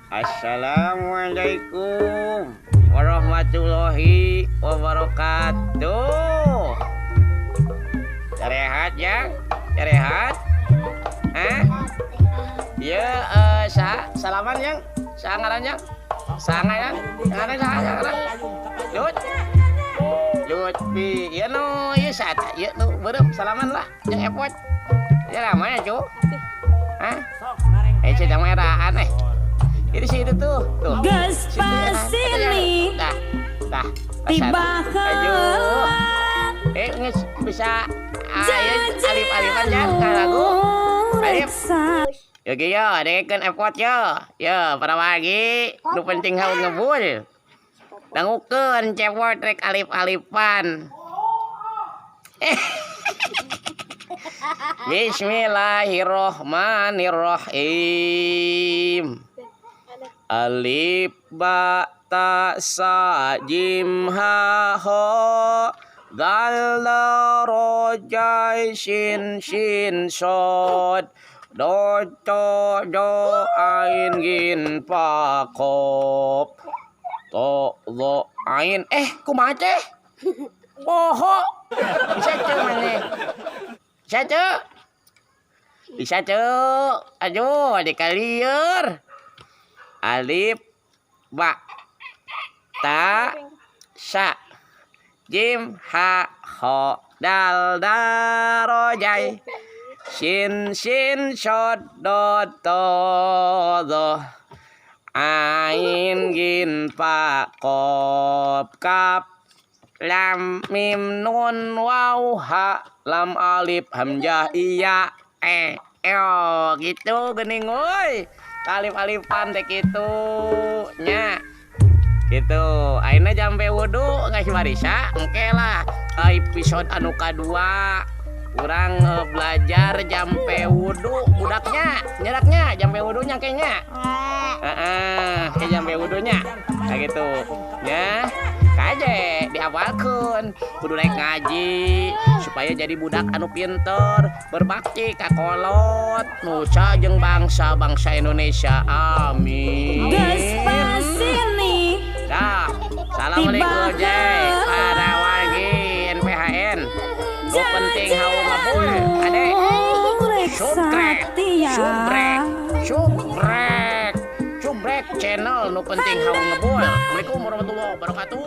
Assalamualaikum warahmatullahi wabarakatuh. Rehat ya, rehat. Ya, salaman yang, sangaran yang, sangaran, sangaran. Lutfi, ya no, ya sata, ya no, berem salaman lah, yang epot. Ya lama ya cu, sedang merahan Ini sih itu tuh. Gaspasini. Dah. Tiba Aduh. Bisa alif-alifan ya lagu. Alif. Oke yo, dengekeun effort yo. Yo, para wagi, nu penting haun ngebul. Dangukeun cepot rek alif-alifan. Bismillahirrahmanirrahim. Alif ba ta sa jim ha ho dal la ro jai shin shin shod do to do ain gin pa kop to do ain kumaha teh poho bisa tuh mana bisa tuh bisa tuh aduh dikalieur alif ba ta sa jim ha ho dal da ro jai shin shin shod do to do ain gin pa kop kap lam mim nun waw ha lam alif hamzah iya gitu gening euy alif-alifan teh kitu nya gitu ayeuna jampe wudu geus marisa engke lah episode anu kadua urang belajar jampe wudu budaknya nyeraknya jampe wudunya kayaknya kayak jampe wudunya kayak gitu nya kaje dihafalkeun kudu naik ngaji supaya jadi budak anu pinter berbakti ka kolot nusa jeung bangsa Indonesia amin. Gaspasini. Dah, assalamualaikum jay para wargi NPHN nu penting hawa ngabul ade subrek channel nu penting hawa ngebul. Assalamualaikum warahmatullahi wabarakatuh.